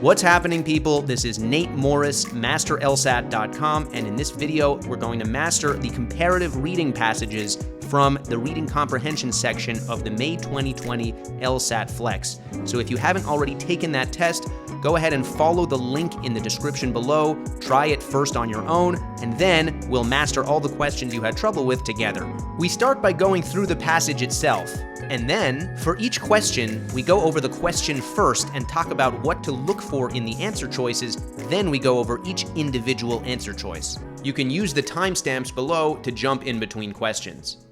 What's happening, people? This is Nate Morris, MasterLSAT.com, and in this video, we're going to master the comparative reading passages from the reading comprehension section of the May 2020 LSAT-Flex. So if you haven't already taken that test, go ahead and follow the link in the description below, try it first on your own, and then we'll master all the questions you had trouble with together. We start by going through the passage itself, and then, for each question, we go over the question first and talk about what to look for in the answer choices, then we go over each individual answer choice. You can use the timestamps below to jump in between questions.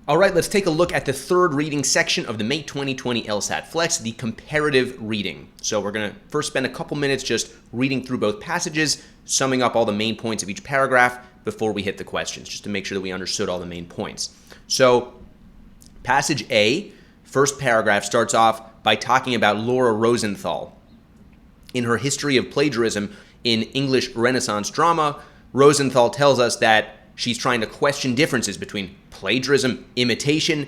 All right, let's take a look at the third reading section of the May 2020 LSAT-Flex, the comparative reading. So we're going to first spend a couple minutes just reading through both passages, summing up all the main points of each paragraph before we hit the questions, just to make sure that we understood all the main points. So passage A, first paragraph, starts off by talking about Laura Rosenthal. In her history of plagiarism in English Renaissance drama, Rosenthal tells us that she's trying to question differences between plagiarism, imitation,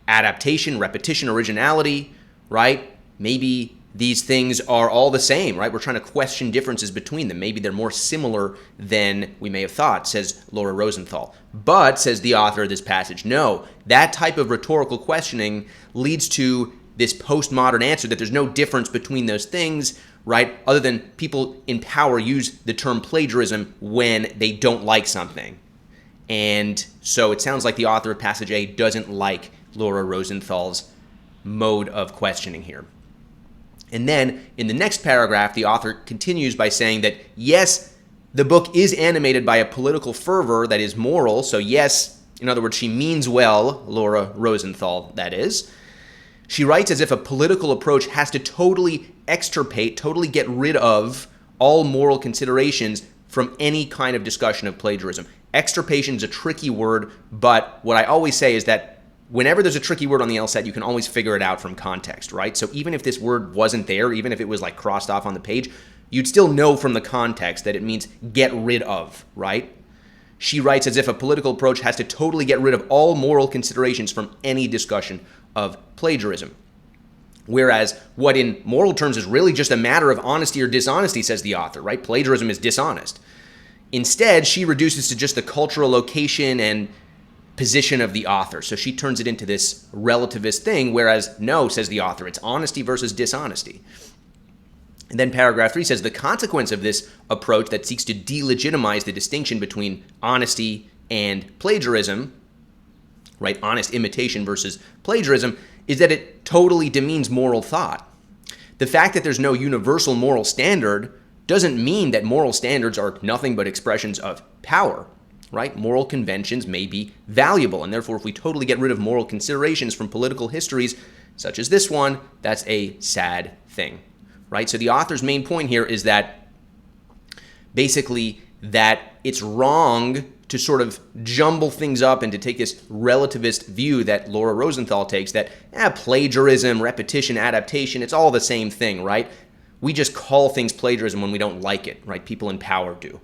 adaptation, repetition, originality, right? Maybe these things are all the same, right? We're trying to question differences between them. Maybe they're more similar than we may have thought, says Laura Rosenthal. But, says the author of this passage, no, that type of rhetorical questioning leads to this postmodern answer that there's no difference between those things, right? Other than people in power use the term plagiarism when they don't like something. And so it sounds like the author of passage A doesn't like Laura Rosenthal's mode of questioning here. And then in the next paragraph, the author continues by saying that, yes, the book is animated by a political fervor that is moral. So yes, in other words, she means well, Laura Rosenthal, that is. She writes as if a political approach has to totally extirpate, totally get rid of all moral considerations from any kind of discussion of plagiarism. Extirpation is a tricky word, but what I always say is that whenever there's a tricky word on the LSAT, you can always figure it out from context, right? So even if this word wasn't there, even if it was like crossed off on the page, you'd still know from the context that it means get rid of, right? She writes as if a political approach has to totally get rid of all moral considerations from any discussion of plagiarism. Whereas what in moral terms is really just a matter of honesty or dishonesty, says the author, right? Plagiarism is dishonest. Instead, she reduces to just the cultural location and position of the author. So she turns it into this relativist thing, whereas no, says the author, it's honesty versus dishonesty. And then paragraph 3 says the consequence of this approach that seeks to delegitimize the distinction between honesty and plagiarism, right, honest imitation versus plagiarism, is that it totally demeans moral thought. The fact that there's no universal moral standard doesn't mean that moral standards are nothing but expressions of power, right? Moral conventions may be valuable, and therefore if we totally get rid of moral considerations from political histories, such as this one, that's a sad thing, right? So the author's main point here is that basically that it's wrong to sort of jumble things up and to take this relativist view that Laura Rosenthal takes that plagiarism, repetition, adaptation, it's all the same thing, right? We just call things plagiarism when we don't like it, right? People in power do.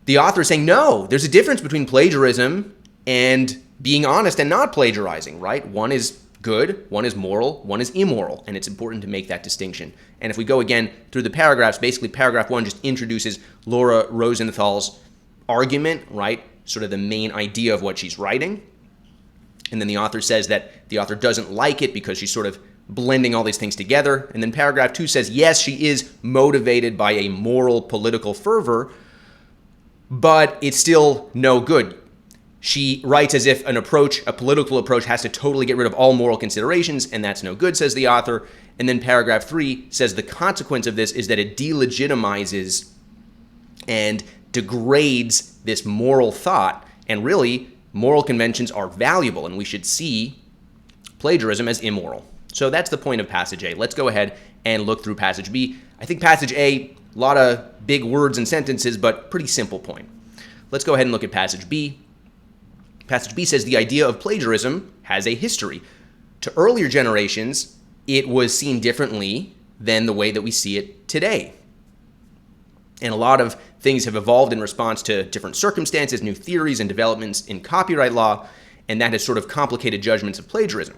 The author is saying, no, there's a difference between plagiarism and being honest and not plagiarizing, right? One is good, one is moral, one is immoral, and it's important to make that distinction. And if we go again through the paragraphs, basically paragraph 1 just introduces Laura Rosenthal's argument, right? Sort of the main idea of what she's writing. And then the author says that the author doesn't like it because she's sort of blending all these things together. And then paragraph 2 says, yes, she is motivated by a moral political fervor, but it's still no good. She writes as if a political approach has to totally get rid of all moral considerations, and that's no good, says the author. And then paragraph 3 says the consequence of this is that it delegitimizes and degrades this moral thought, and really, moral conventions are valuable, and we should see plagiarism as immoral. So that's the point of passage A. Let's go ahead and look through passage B. I think passage A, a lot of big words and sentences, but pretty simple point. Let's go ahead and look at passage B. Passage B says the idea of plagiarism has a history. To earlier generations, it was seen differently than the way that we see it today. And a lot of things have evolved in response to different circumstances, new theories and developments in copyright law, and that has sort of complicated judgments of plagiarism.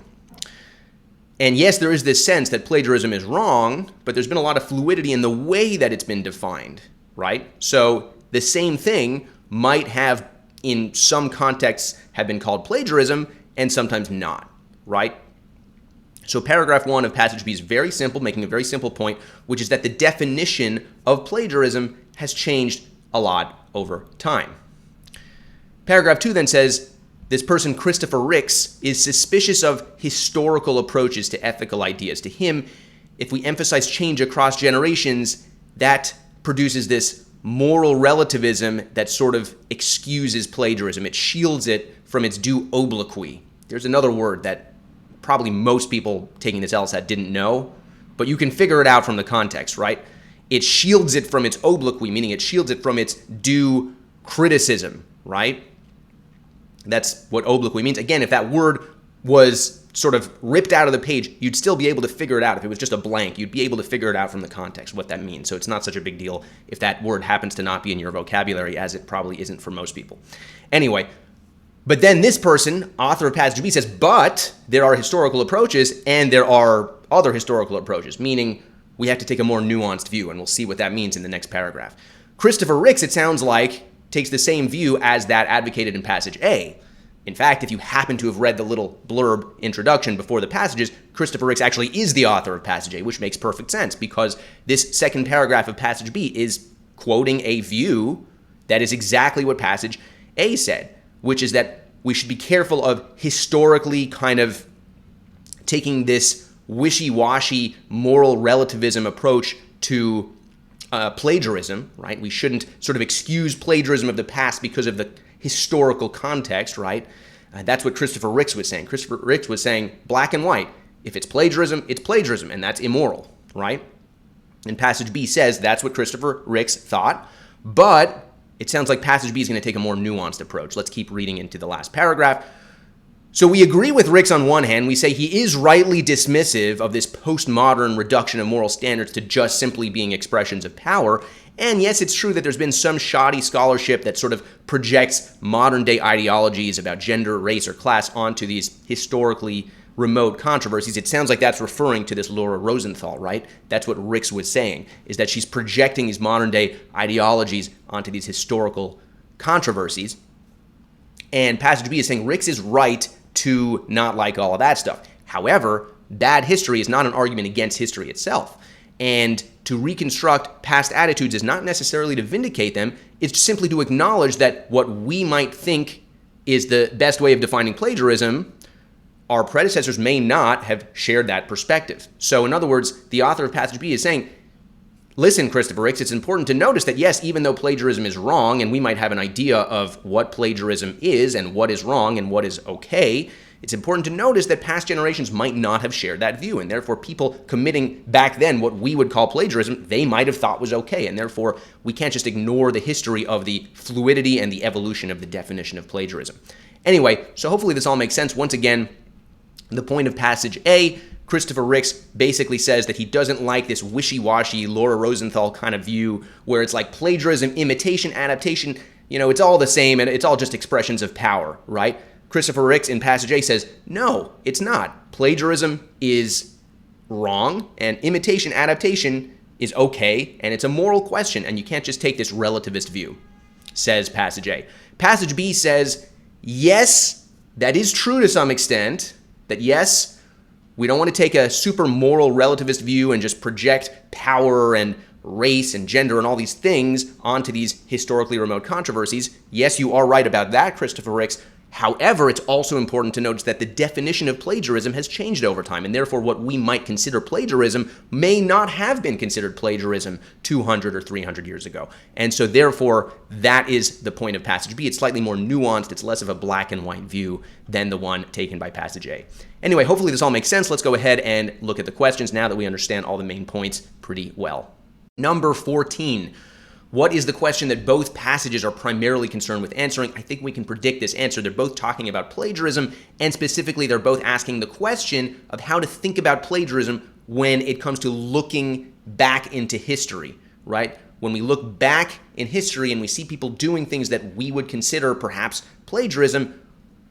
And yes, there is this sense that plagiarism is wrong, but there's been a lot of fluidity in the way that it's been defined, right? So the same thing might have, in some contexts, have been called plagiarism and sometimes not, right? So paragraph 1 of passage B is very simple, making a very simple point, which is that the definition of plagiarism has changed a lot over time. Paragraph 2 then says, this person, Christopher Ricks, is suspicious of historical approaches to ethical ideas. To him, if we emphasize change across generations, that produces this moral relativism that sort of excuses plagiarism. It shields it from its due obloquy. There's another word that probably most people taking this LSAT didn't know, but you can figure it out from the context, right? It shields it from its obloquy, meaning it shields it from its due criticism, right? That's what obloquy means. Again, if that word was sort of ripped out of the page, you'd still be able to figure it out. If it was just a blank, you'd be able to figure it out from the context, what that means. So it's not such a big deal if that word happens to not be in your vocabulary, as it probably isn't for most people. Anyway, but then this person, author of passage B, says, but there are historical approaches and there are other historical approaches, meaning we have to take a more nuanced view, and we'll see what that means in the next paragraph. Christopher Ricks, it sounds like, takes the same view as that advocated in passage A. In fact, if you happen to have read the little blurb introduction before the passages, Christopher Ricks actually is the author of passage A, which makes perfect sense because this second paragraph of passage B is quoting a view that is exactly what passage A said, which is that we should be careful of historically kind of taking this wishy-washy moral relativism approach to plagiarism, right? We shouldn't sort of excuse plagiarism of the past because of the historical context, right? That's what Christopher Ricks was saying. Christopher Ricks was saying black and white. If it's plagiarism, and that's immoral, right? And passage B says that's what Christopher Ricks thought, but it sounds like passage B is going to take a more nuanced approach. Let's keep reading into the last paragraph. So we agree with Ricks on one hand. We say he is rightly dismissive of this postmodern reduction of moral standards to just simply being expressions of power. And yes, it's true that there's been some shoddy scholarship that sort of projects modern-day ideologies about gender, race, or class onto these historically remote controversies. It sounds like that's referring to this Laura Rosenthal, right? That's what Ricks was saying, is that she's projecting these modern-day ideologies onto these historical controversies. And passage B is saying Ricks is right to not like all of that stuff. However, bad history is not an argument against history itself. And to reconstruct past attitudes is not necessarily to vindicate them. It's simply to acknowledge that what we might think is the best way of defining plagiarism, our predecessors may not have shared that perspective. So in other words, the author of passage B is saying, listen, Christopher Ricks, it's important to notice that yes, even though plagiarism is wrong, and we might have an idea of what plagiarism is and what is wrong and what is okay, it's important to notice that past generations might not have shared that view, and therefore people committing back then what we would call plagiarism, they might have thought was okay, and therefore we can't just ignore the history of the fluidity and the evolution of the definition of plagiarism. Anyway, so hopefully this all makes sense. Once again, the point of passage A, Christopher Ricks basically says that he doesn't like this wishy-washy Laura Rosenthal kind of view where it's like plagiarism, imitation, adaptation, it's all the same and it's all just expressions of power, right? Christopher Ricks in passage A says, no, it's not. Plagiarism is wrong and imitation, adaptation is okay, and it's a moral question, and you can't just take this relativist view, says passage A. Passage B says, yes, that is true to some extent, that yes, we don't want to take a super moral relativist view and just project power and race and gender and all these things onto these historically remote controversies. Yes, you are right about that, Christopher Ricks. However, it's also important to notice that the definition of plagiarism has changed over time, and therefore what we might consider plagiarism may not have been considered plagiarism 200 or 300 years ago. And so therefore, that is the point of passage B. It's slightly more nuanced. It's less of a black and white view than the one taken by passage A. Anyway, hopefully this all makes sense. Let's go ahead and look at the questions now that we understand all the main points pretty well. Number 14. What is the question that both passages are primarily concerned with answering? I think we can predict this answer. They're both talking about plagiarism, and specifically they're both asking the question of how to think about plagiarism when it comes to looking back into history, right? When we look back in history and we see people doing things that we would consider perhaps plagiarism,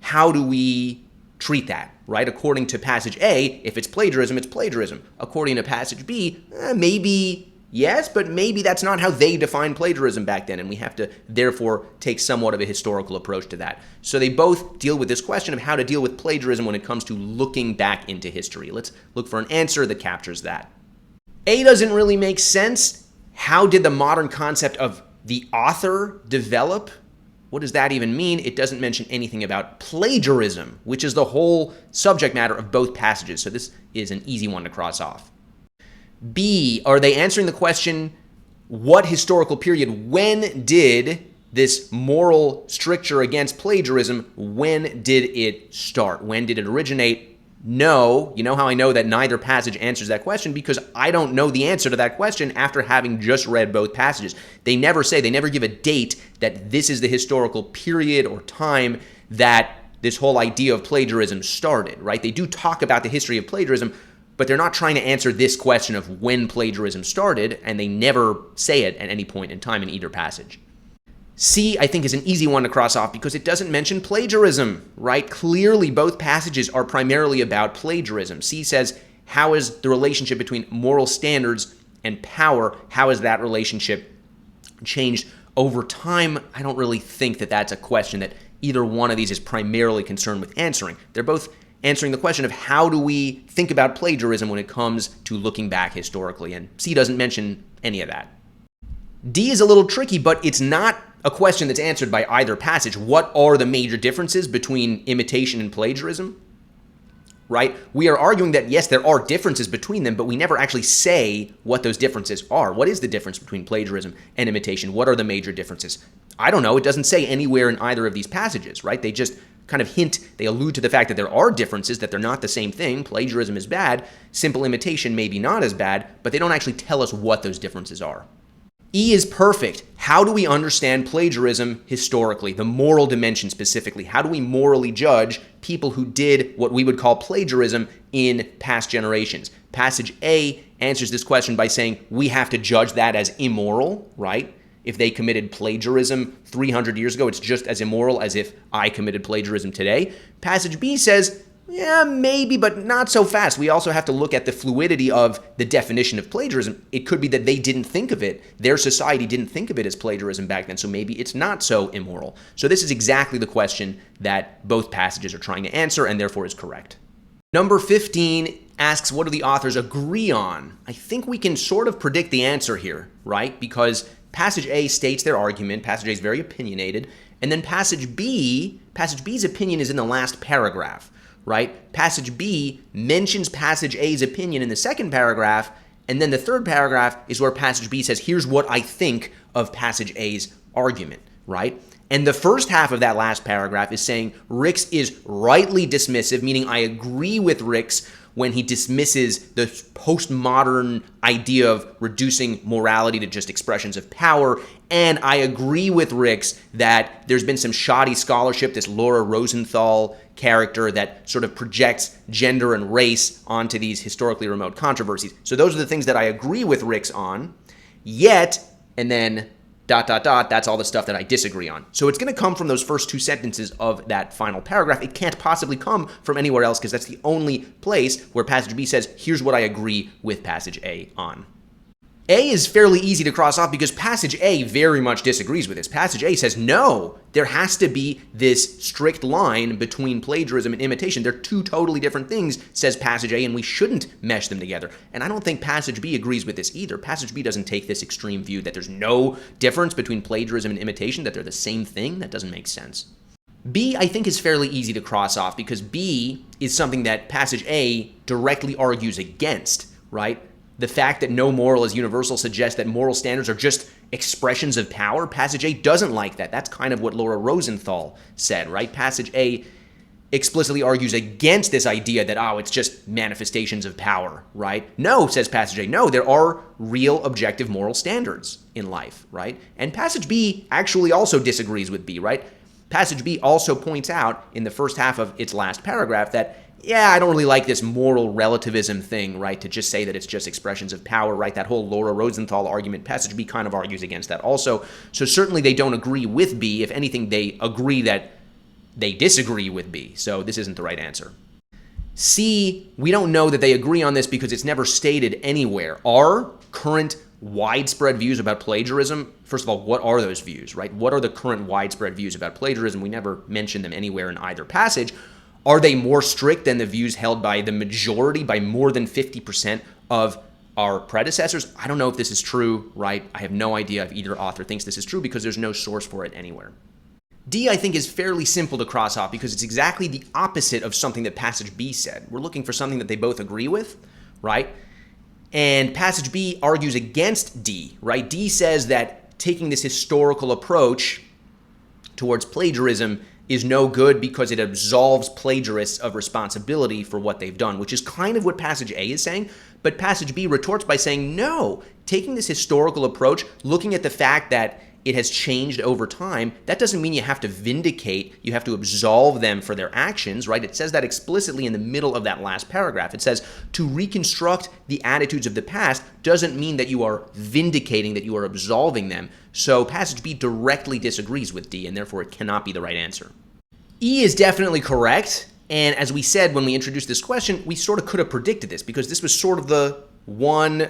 how do we treat that, right? According to passage A, if it's plagiarism, it's plagiarism. According to passage B, maybe yes, but maybe that's not how they defined plagiarism back then, and we have to therefore take somewhat of a historical approach to that. So they both deal with this question of how to deal with plagiarism when it comes to looking back into history. Let's look for an answer that captures that. A doesn't really make sense. How did the modern concept of the author develop? What does that even mean? It doesn't mention anything about plagiarism, which is the whole subject matter of both passages. So this is an easy one to cross off. B, are they answering the question, what historical period, when did this moral stricture against plagiarism, when did it start? When did it originate? No. You know how I know that neither passage answers that question? Because I don't know the answer to that question after having just read both passages. They never give a date that this is the historical period or time that this whole idea of plagiarism started, right? They do talk about the history of plagiarism, but they're not trying to answer this question of when plagiarism started, and they never say it at any point in time in either passage. C, I think, is an easy one to cross off because it doesn't mention plagiarism, right? Clearly, both passages are primarily about plagiarism. C says, how is the relationship between moral standards and power, how has that relationship changed over time? I don't really think that that's a question that either one of these is primarily concerned with answering. They're both answering the question of how do we think about plagiarism when it comes to looking back historically, and C doesn't mention any of that. D is a little tricky, but it's not a question that's answered by either passage. What are the major differences between imitation and plagiarism? Right? We are arguing that, yes, there are differences between them, but we never actually say what those differences are. What is the difference between plagiarism and imitation? What are the major differences? I don't know. It doesn't say anywhere in either of these passages, right? They just kind of hint, they allude to the fact that there are differences, that they're not the same thing. Plagiarism is bad. Simple imitation maybe not as bad, but they don't actually tell us what those differences are. E is perfect. How do we understand plagiarism historically, the moral dimension specifically? How do we morally judge people who did what we would call plagiarism in past generations? Passage A answers this question by saying we have to judge that as immoral, right? If they committed plagiarism 300 years ago, it's just as immoral as if I committed plagiarism today. Passage B says, yeah, maybe, but not so fast. We also have to look at the fluidity of the definition of plagiarism. It could be that they didn't think of it. Their society didn't think of it as plagiarism back then, so maybe it's not so immoral. So this is exactly the question that both passages are trying to answer and therefore is correct. Number 15 asks, what do the authors agree on? I think we can sort of predict the answer here, right? Because passage A states their argument. Passage A is very opinionated. And then passage B's opinion is in the last paragraph. Right? Passage B mentions passage A's opinion in the second paragraph, and then the third paragraph is where passage B says, here's what I think of passage A's argument, right? And the first half of that last paragraph is saying Ricks is rightly dismissive, meaning I agree with Ricks when he dismisses the postmodern idea of reducing morality to just expressions of power. And I agree with Ricks that there's been some shoddy scholarship, this Laura Rosenthal character that sort of projects gender and race onto these historically remote controversies. So those are the things that I agree with Ricks on. Yet, and then ... that's all the stuff that I disagree on. So it's going to come from those first two sentences of that final paragraph. It can't possibly come from anywhere else because that's the only place where passage B says, here's what I agree with passage A on. A is fairly easy to cross off because passage A very much disagrees with this. Passage A says, no, there has to be this strict line between plagiarism and imitation. They're two totally different things, says passage A, and we shouldn't mesh them together. And I don't think passage B agrees with this either. Passage B doesn't take this extreme view that there's no difference between plagiarism and imitation, that they're the same thing. That doesn't make sense. B, I think, is fairly easy to cross off because B is something that passage A directly argues against, right? The fact that no moral is universal suggests that moral standards are just expressions of power. Passage A doesn't like that. That's kind of what Laura Rosenthal said, right? Passage A explicitly argues against this idea that, oh, it's just manifestations of power, right? No, says passage A, no, there are real objective moral standards in life, right? And passage B actually also disagrees with B, right? Passage B also points out in the first half of its last paragraph that, yeah, I don't really like this moral relativism thing, right, to just say that it's just expressions of power, right? That whole Laura Rosenthal argument, passage B kind of argues against that also. So certainly they don't agree with B. If anything, they agree that they disagree with B. So this isn't the right answer. C, we don't know that they agree on this because it's never stated anywhere. Are current widespread views about plagiarism? First of all, what are those views, right? What are the current widespread views about plagiarism? We never mention them anywhere in either passage. Are they more strict than the views held by the majority, by more than 50% of our predecessors? I don't know if this is true, right? I have no idea if either author thinks this is true because there's no source for it anywhere. D, I think, is fairly simple to cross off because it's exactly the opposite of something that passage B said. We're looking for something that they both agree with, right? And passage B argues against D, right? D says that taking this historical approach towards plagiarism is no good because it absolves plagiarists of responsibility for what they've done, which is kind of what passage A is saying. But passage B retorts by saying, no, taking this historical approach, looking at the fact that it has changed over time, that doesn't mean you have to vindicate, you have to absolve them for their actions, right? It says that explicitly in the middle of that last paragraph. It says, to reconstruct the attitudes of the past doesn't mean that you are vindicating, that you are absolving them. So passage B directly disagrees with D, and therefore it cannot be the right answer. E is definitely correct, and as we said when we introduced this question, we sort of could have predicted this because this was sort of the one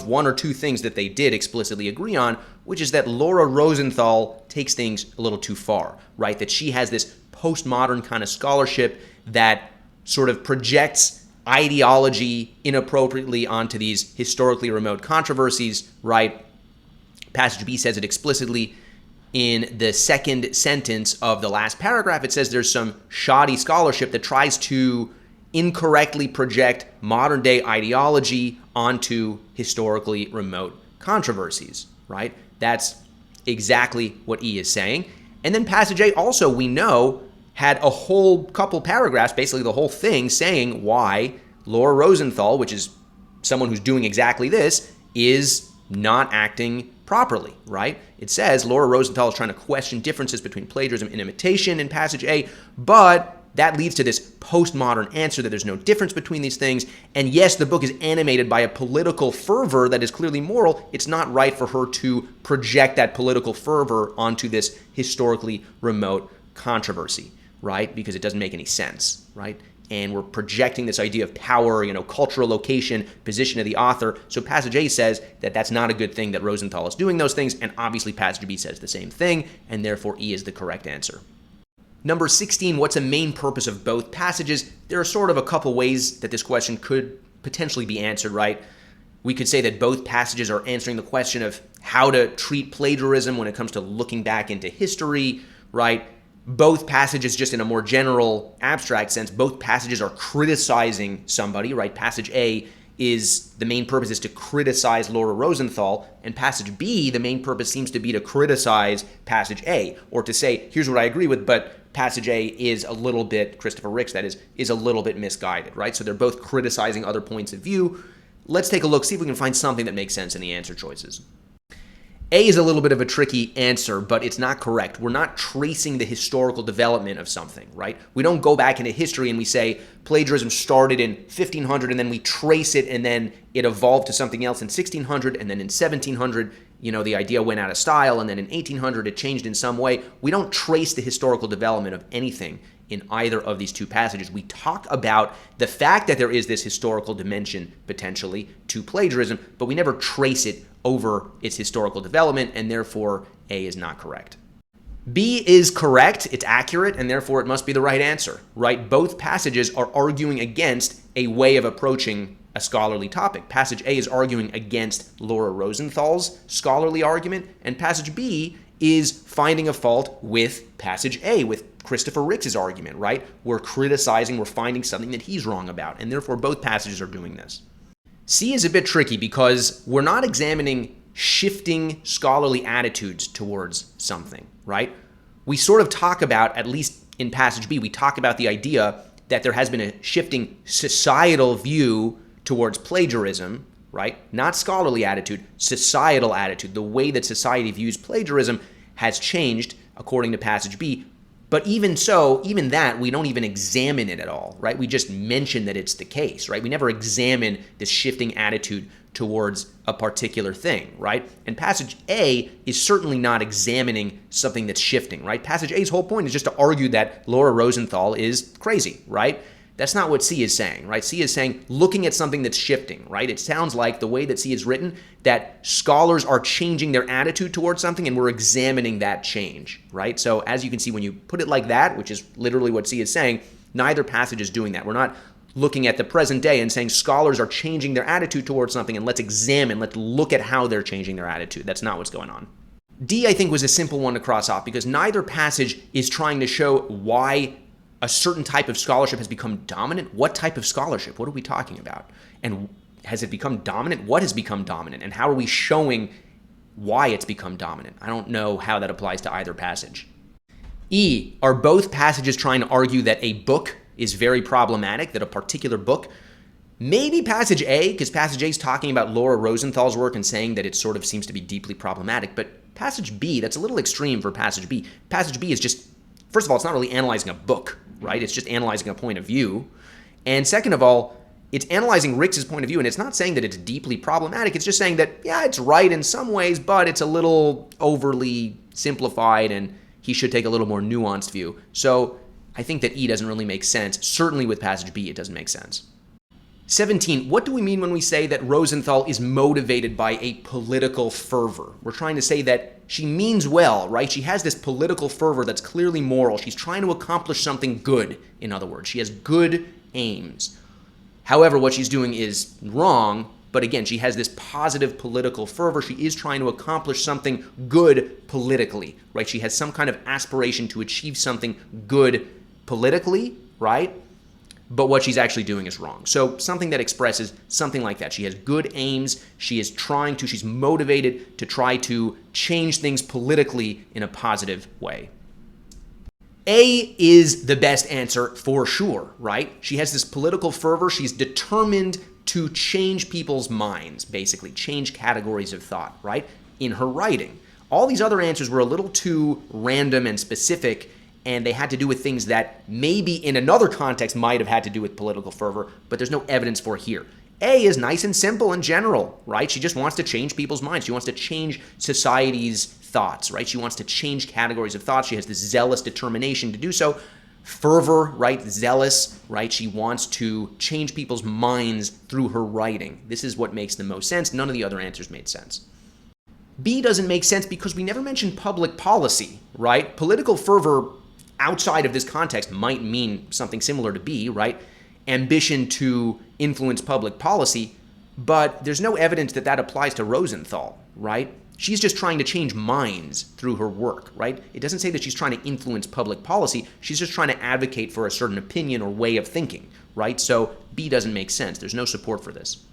or two things that they did explicitly agree on, which is that Laura Rosenthal takes things a little too far, right? That she has this postmodern kind of scholarship that sort of projects ideology inappropriately onto these historically remote controversies, right? Passage B says it explicitly in the second sentence of the last paragraph. It says there's some shoddy scholarship that tries to incorrectly project modern day ideology onto historically remote controversies, right? That's exactly what E is saying. And then passage A also, we know, had a whole couple paragraphs, basically the whole thing, saying why Laura Rosenthal, which is someone who's doing exactly this, is not acting properly, right? It says Laura Rosenthal is trying to question differences between plagiarism and imitation in passage A, but that leads to this postmodern answer that there's no difference between these things. And yes, the book is animated by a political fervor that is clearly moral. It's not right for her to project that political fervor onto this historically remote controversy, right? Because it doesn't make any sense, right? And we're projecting this idea of power, cultural location, position of the author. So passage A says that that's not a good thing, that Rosenthal is doing those things, and obviously passage B says the same thing, and therefore E is the correct answer. Number 16, what's a main purpose of both passages? There are sort of a couple ways that this question could potentially be answered, right? We could say that both passages are answering the question of how to treat plagiarism when it comes to looking back into history, right? Both passages, just in a more general, abstract sense, both passages are criticizing somebody, right? Passage A is, the main purpose is to criticize Laura Rosenthal, and passage B, the main purpose seems to be to criticize passage A, or to say, here's what I agree with, but passage A is a little bit, Christopher Ricks, that is a little bit misguided, right? So they're both criticizing other points of view. Let's take a look, see if we can find something that makes sense in the answer choices. A is a little bit of a tricky answer, but it's not correct. We're not tracing the historical development of something, right? We don't go back into history and we say plagiarism started in 1500 and then we trace it and then it evolved to something else in 1600 and then in 1700, the idea went out of style, and then in 1800 it changed in some way. We don't trace the historical development of anything in either of these two passages. We talk about the fact that there is this historical dimension potentially to plagiarism, but we never trace it over its historical development, and therefore A is not correct. B is correct, it's accurate, and therefore it must be the right answer, right? Both passages are arguing against a way of approaching a scholarly topic. Passage A is arguing against Laura Rosenthal's scholarly argument, and passage B is finding a fault with passage A, with Christopher Ricks' argument, right? We're criticizing, we're finding something that he's wrong about, and therefore both passages are doing this. C is a bit tricky because we're not examining shifting scholarly attitudes towards something, right? We sort of talk about, at least in passage B, we talk about the idea that there has been a shifting societal view towards plagiarism, right? Not scholarly attitude, societal attitude. The way that society views plagiarism has changed according to passage B. But even so, even that, we don't even examine it at all, right? We just mention that it's the case, right? We never examine this shifting attitude towards a particular thing, right? And passage A is certainly not examining something that's shifting, right? Passage A's whole point is just to argue that Laura Rosenthal is crazy, right? That's not what C is saying, right? C is saying looking at something that's shifting, right? It sounds like the way that C is written, that scholars are changing their attitude towards something and we're examining that change, right? So as you can see, when you put it like that, which is literally what C is saying, neither passage is doing that. We're not looking at the present day and saying scholars are changing their attitude towards something and let's look at how they're changing their attitude. That's not what's going on. D, I think, was a simple one to cross off because neither passage is trying to show why a certain type of scholarship has become dominant. What type of scholarship? What are we talking about? And has it become dominant? What has become dominant? And how are we showing why it's become dominant? I don't know how that applies to either passage. E, are both passages trying to argue that a book is very problematic, that a particular book, maybe passage A, because passage A is talking about Laura Rosenthal's work and saying that it sort of seems to be deeply problematic, but passage B, that's a little extreme for passage B. Passage B is just, first of all, it's not really analyzing a book, right? It's just analyzing a point of view. And second of all, it's analyzing Rick's point of view, and it's not saying that it's deeply problematic. It's just saying that, yeah, it's right in some ways, but it's a little overly simplified, and he should take a little more nuanced view. So I think that E doesn't really make sense. Certainly with passage B, it doesn't make sense. 17, what do we mean when we say that Rosenthal is motivated by a political fervor? We're trying to say that she means well, right? She has this political fervor that's clearly moral. She's trying to accomplish something good, in other words. She has good aims. However, what she's doing is wrong, but again, she has this positive political fervor. She is trying to accomplish something good politically, right? She has some kind of aspiration to achieve something good politically, right? But what she's actually doing is wrong. So something that expresses something like that. She has good aims. She's motivated to try to change things politically in a positive way. A is the best answer for sure, right? She has this political fervor. She's determined to change people's minds, basically, change categories of thought, right? In her writing. All these other answers were a little too random and specific, and they had to do with things that maybe in another context might have had to do with political fervor, but there's no evidence for here. A is nice and simple in general, right? She just wants to change people's minds. She wants to change society's thoughts, right? She wants to change categories of thought. She has this zealous determination to do so. Fervor, right? Zealous, right? She wants to change people's minds through her writing. This is what makes the most sense. None of the other answers made sense. B doesn't make sense because we never mentioned public policy, right? Political fervor outside of this context might mean something similar to B, right? Ambition to influence public policy, but there's no evidence that that applies to Rosenthal, right? She's just trying to change minds through her work, right? It doesn't say that she's trying to influence public policy. She's just trying to advocate for a certain opinion or way of thinking, right? So B doesn't make sense. There's no support for this.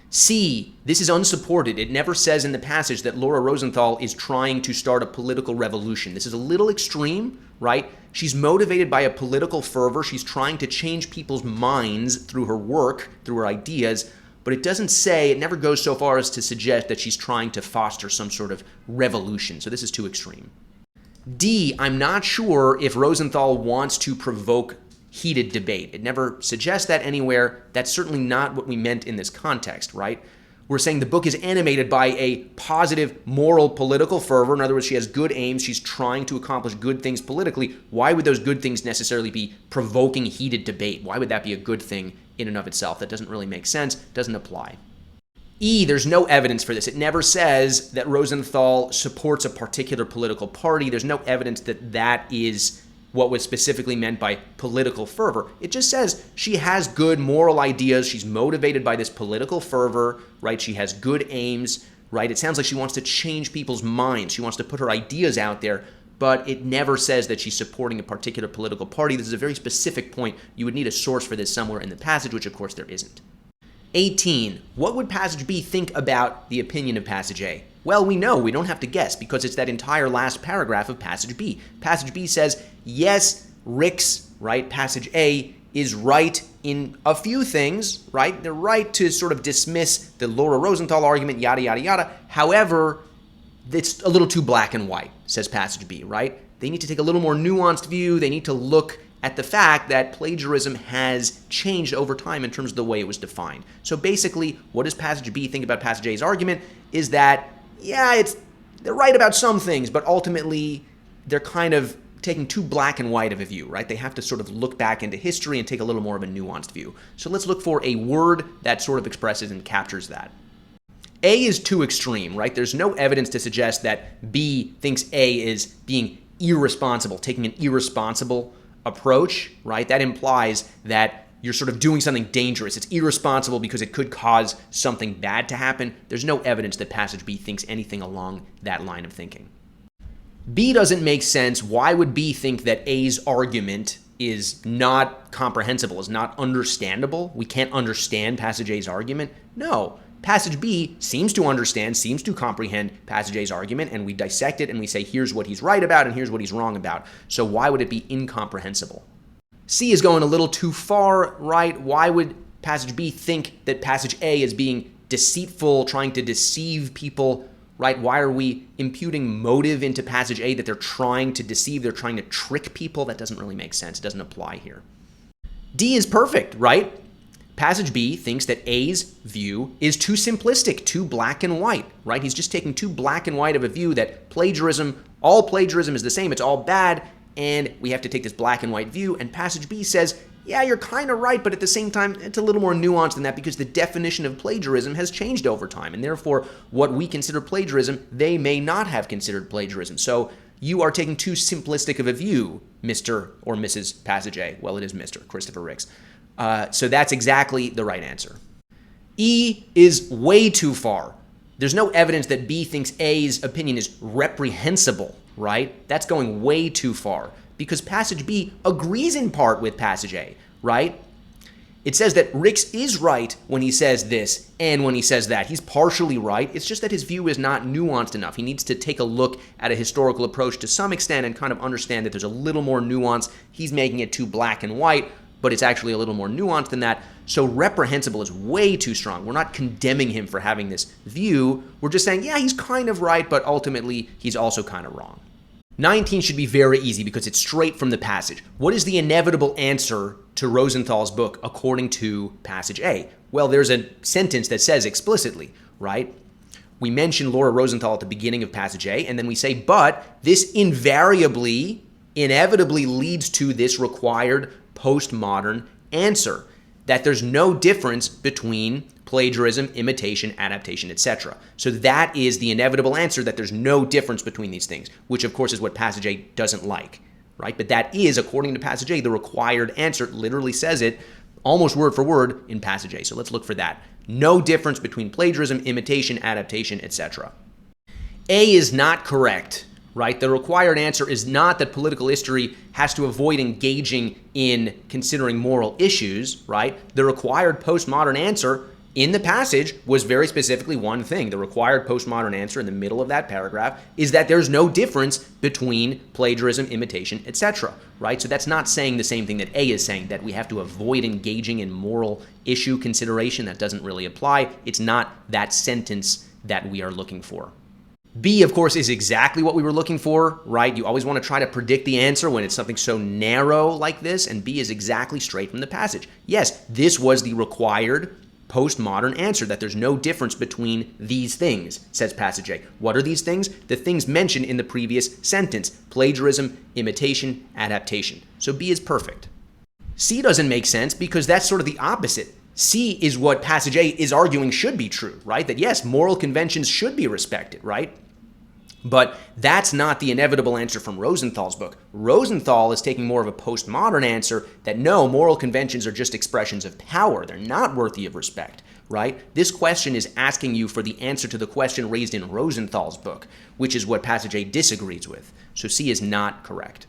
C, this is unsupported. It never says in the passage that Laura Rosenthal is trying to start a political revolution. This is a little extreme, right? She's motivated by a political fervor. She's trying to change people's minds through her work, through her ideas, but it never goes so far as to suggest that she's trying to foster some sort of revolution. So this is too extreme. D, I'm not sure if Rosenthal wants to provoke heated debate. It never suggests that anywhere. That's certainly not what we meant in this context, right? We're saying the book is animated by a positive moral political fervor. In other words, she has good aims. She's trying to accomplish good things politically. Why would those good things necessarily be provoking heated debate? Why would that be a good thing in and of itself? That doesn't really make sense. Doesn't apply. E, there's no evidence for this. It never says that Rosenthal supports a particular political party. There's no evidence that that is what was specifically meant by political fervor. It just says she has good moral ideas. She's motivated by this political fervor, right? She has good aims, right? It sounds like she wants to change people's minds. She wants to put her ideas out there, but it never says that she's supporting a particular political party. This is a very specific point. You would need a source for this somewhere in the passage, which of course there isn't. 18. What would passage B think about the opinion of passage A? Well, we know. We don't have to guess because it's that entire last paragraph of passage B. Passage B says, yes, Rick's, right, passage A is right in a few things, right? They're right to sort of dismiss the Laura Rosenthal argument, yada, yada, yada. However, it's a little too black and white, says passage B, right? They need to take a little more nuanced view. They need to look at the fact that plagiarism has changed over time in terms of the way it was defined. So basically, what does passage B think about passage A's argument is that, yeah, they're right about some things, but ultimately they're kind of taking too black and white of a view, right? They have to sort of look back into history and take a little more of a nuanced view. So let's look for a word that sort of expresses and captures that. A is too extreme, right? There's no evidence to suggest that B thinks A is being irresponsible, taking an irresponsible approach, right? That implies that you're sort of doing something dangerous. It's irresponsible because it could cause something bad to happen. There's no evidence that passage B thinks anything along that line of thinking. B doesn't make sense. Why would B think that A's argument is not comprehensible, is not understandable? We can't understand passage A's argument? No. Passage B seems to understand, seems to comprehend passage A's argument, and we dissect it and we say, here's what he's right about and here's what he's wrong about. So why would it be incomprehensible? C is going a little too far, right? Why would passage B think that passage A is being deceitful, trying to deceive people, right? Why are we imputing motive into passage A that they're trying to deceive, they're trying to trick people? That doesn't really make sense. It doesn't apply here. D is perfect, right? Passage B thinks that A's view is too simplistic, too black and white, right? He's just taking too black and white of a view that plagiarism, all plagiarism is the same, it's all bad, and we have to take this black and white view. And passage B says, yeah, you're kind of right, but at the same time, it's a little more nuanced than that because the definition of plagiarism has changed over time, and therefore, what we consider plagiarism, they may not have considered plagiarism. So you are taking too simplistic of a view, Mr. or Mrs. Passage A. Well, it is Mr. Christopher Ricks. So that's exactly the right answer. E is way too far. There's no evidence that B thinks A's opinion is reprehensible, right? That's going way too far because passage B agrees in part with passage A, right? It says that Ricks is right when he says this and when he says that. He's partially right. It's just that his view is not nuanced enough. He needs to take a look at a historical approach to some extent and kind of understand that there's a little more nuance. He's making it too black and white, but it's actually a little more nuanced than that. So reprehensible is way too strong. We're not condemning him for having this view. We're just saying, yeah, he's kind of right, but ultimately he's also kind of wrong. 19 should be very easy because it's straight from the passage. What is the inevitable answer to Rosenthal's book according to passage A? Well, there's a sentence that says explicitly, right? We mention Laura Rosenthal at the beginning of passage A, and then we say, but this inevitably leads to this required postmodern answer, that there's no difference between plagiarism, imitation, adaptation, etc. So that is the inevitable answer, that there's no difference between these things, which of course is what passage A doesn't like, right? But that is, according to passage A, the required answer. It literally says it almost word for word in passage A. So let's look for that. No difference between plagiarism, imitation, adaptation, etc. A is not correct, right? The required answer is not that political history has to avoid engaging in considering moral issues, right? The required postmodern answer in the passage was very specifically one thing. The required postmodern answer in the middle of that paragraph is that there's no difference between plagiarism, imitation, etc., right? So that's not saying the same thing that A is saying, that we have to avoid engaging in moral issue consideration. That doesn't really apply. It's not that sentence that we are looking for. B, of course, is exactly what we were looking for, right? You always want to try to predict the answer when it's something so narrow like this, and B is exactly straight from the passage. Yes, this was the required postmodern answer, that there's no difference between these things, says passage A. What are these things? The things mentioned in the previous sentence: plagiarism, imitation, adaptation. So B is perfect. C doesn't make sense because that's sort of the opposite. C is what passage A is arguing should be true, right? That yes, moral conventions should be respected, right? But that's not the inevitable answer from Rosenthal's book. Rosenthal is taking more of a postmodern answer that no, moral conventions are just expressions of power. They're not worthy of respect, right? This question is asking you for the answer to the question raised in Rosenthal's book, which is what passage A disagrees with. So C is not correct.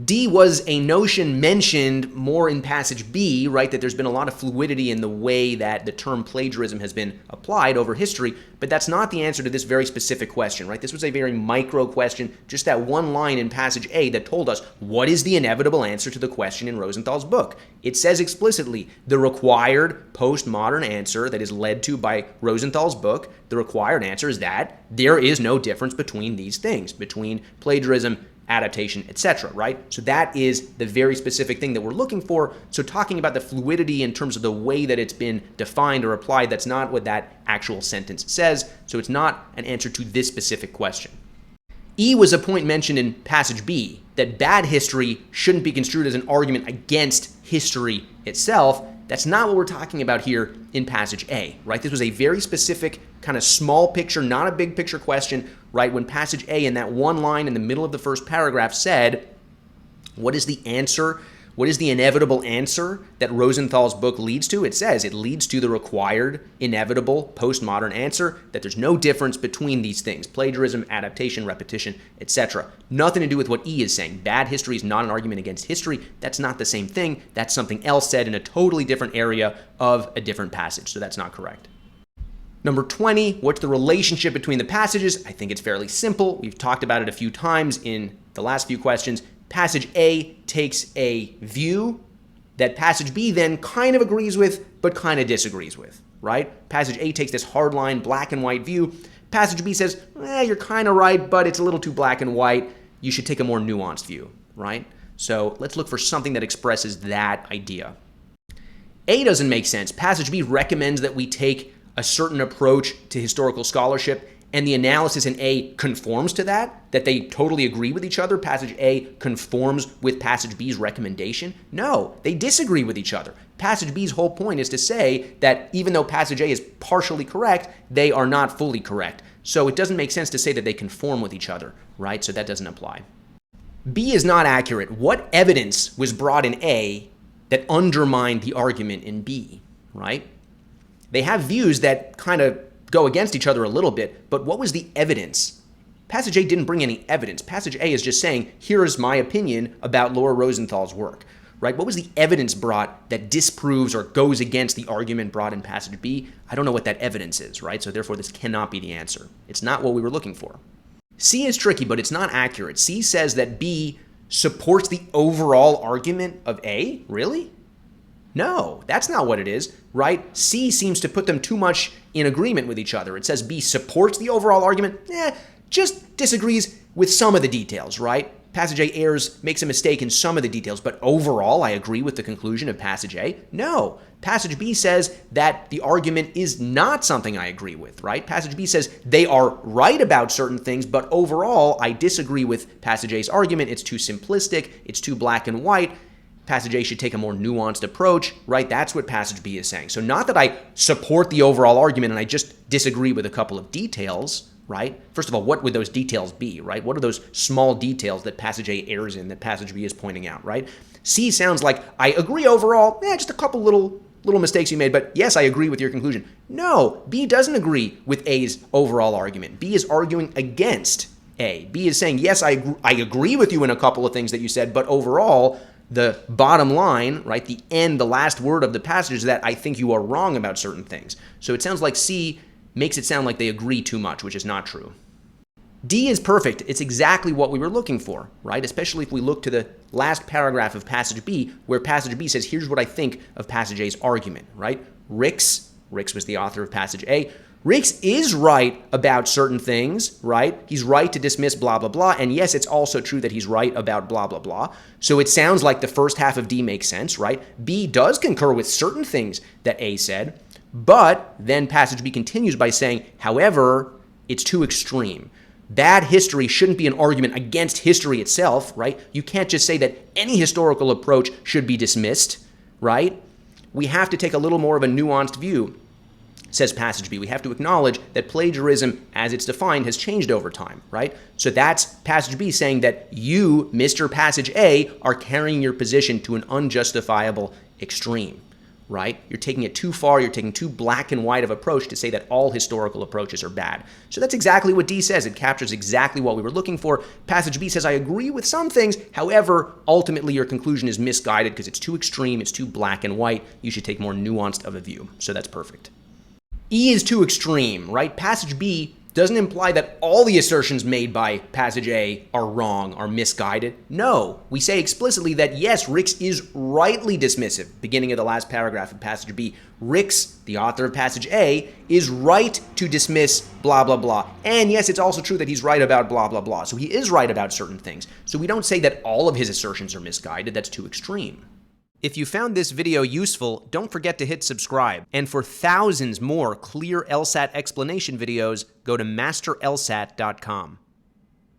D was a notion mentioned more in passage B, right, that there's been a lot of fluidity in the way that the term plagiarism has been applied over history, but that's not the answer to this very specific question, right? This was a very micro question, just that one line in passage A that told us what is the inevitable answer to the question in Rosenthal's book. It says explicitly the required postmodern answer that is led to by Rosenthal's book, the required answer is that there is no difference between these things, between plagiarism, adaptation, etc., right? So that is the very specific thing that we're looking for. So talking about the fluidity in terms of the way that it's been defined or applied, that's not what that actual sentence says. So it's not an answer to this specific question. E was a point mentioned in passage B, that bad history shouldn't be construed as an argument against history itself. That's not what we're talking about here in passage A, right? This was a very specific kind of small picture, not a big picture question, right? When passage A in that one line in the middle of the first paragraph said, what is the answer? What is the inevitable answer that Rosenthal's book leads to? It says it leads to the required, inevitable, postmodern answer that there's no difference between these things: plagiarism, adaptation, repetition, etc. Nothing to do with what E is saying. Bad history is not an argument against history. That's not the same thing. That's something else said in a totally different area of a different passage. So that's not correct. Number 20, what's the relationship between the passages? I think it's fairly simple. We've talked about it a few times in the last few questions. Passage A takes a view that passage B then kind of agrees with, but kind of disagrees with, right? Passage A takes this hardline black and white view. Passage B says, you're kind of right, but it's a little too black and white. You should take a more nuanced view, right? So let's look for something that expresses that idea. A doesn't make sense. Passage B recommends that we take a certain approach to historical scholarship, and the analysis in A conforms to that they totally agree with each other. Passage A conforms with passage B's recommendation. No, they disagree with each other. Passage B's whole point is to say that even though passage A is partially correct, they are not fully correct. So it doesn't make sense to say that they conform with each other, right? So that doesn't apply. B is not accurate. What evidence was brought in A that undermined the argument in B, right? They have views that kind of go against each other a little bit, but what was the evidence? Passage A didn't bring any evidence. Passage A is just saying, here is my opinion about Laura Rosenthal's work, right? What was the evidence brought that disproves or goes against the argument brought in passage B? I don't know what that evidence is, right? So therefore, this cannot be the answer. It's not what we were looking for. C is tricky, but it's not accurate. C says that B supports the overall argument of A. Really? No, that's not what it is, right? C seems to put them too much in agreement with each other. It says B supports the overall argument, just disagrees with some of the details, right? Passage A makes a mistake in some of the details, but overall I agree with the conclusion of passage A. No, passage B says that the argument is not something I agree with, right? Passage B says they are right about certain things, but overall I disagree with passage A's argument. It's too simplistic, it's too black and white. Passage A should take a more nuanced approach, right? That's what passage B is saying. So not that I support the overall argument and I just disagree with a couple of details, right? First of all, what would those details be, right? What are those small details that passage A errs in that passage B is pointing out, right? C sounds like I agree overall, just a couple little mistakes you made, but yes, I agree with your conclusion. No, B doesn't agree with A's overall argument. B is arguing against A. B is saying, yes, I agree with you in a couple of things that you said, but overall, the bottom line, right, the end, the last word of the passage is that I think you are wrong about certain things. So it sounds like C makes it sound like they agree too much, which is not true. D is perfect. It's exactly what we were looking for, right? Especially if we look to the last paragraph of passage B, where passage B says, here's what I think of passage A's argument, right? Rix was the author of passage A. Rix is right about certain things, right? He's right to dismiss blah, blah, blah. And yes, it's also true that he's right about blah, blah, blah. So it sounds like the first half of D makes sense, right? B does concur with certain things that A said, but then passage B continues by saying, however, it's too extreme. Bad history shouldn't be an argument against history itself, right? You can't just say that any historical approach should be dismissed, right? We have to take a little more of a nuanced view, says passage B. We have to acknowledge that plagiarism, as it's defined, has changed over time, right? So that's passage B saying that you, Mr. Passage A, are carrying your position to an unjustifiable extreme, right? You're taking it too far. You're taking too black and white of approach to say that all historical approaches are bad. So that's exactly what D says. It captures exactly what we were looking for. Passage B says, I agree with some things. However, ultimately your conclusion is misguided because it's too extreme. It's too black and white. You should take more nuanced of a view. So that's perfect. E is too extreme, right? Passage B doesn't imply that all the assertions made by passage A are wrong, are misguided. No, we say explicitly that yes, Ricks is rightly dismissive. Beginning of the last paragraph of passage B, Ricks, the author of passage A, is right to dismiss blah, blah, blah. And yes, it's also true that he's right about blah, blah, blah. So he is right about certain things. So we don't say that all of his assertions are misguided. That's too extreme. If you found this video useful, don't forget to hit subscribe. And for thousands more clear LSAT explanation videos, go to masterlsat.com.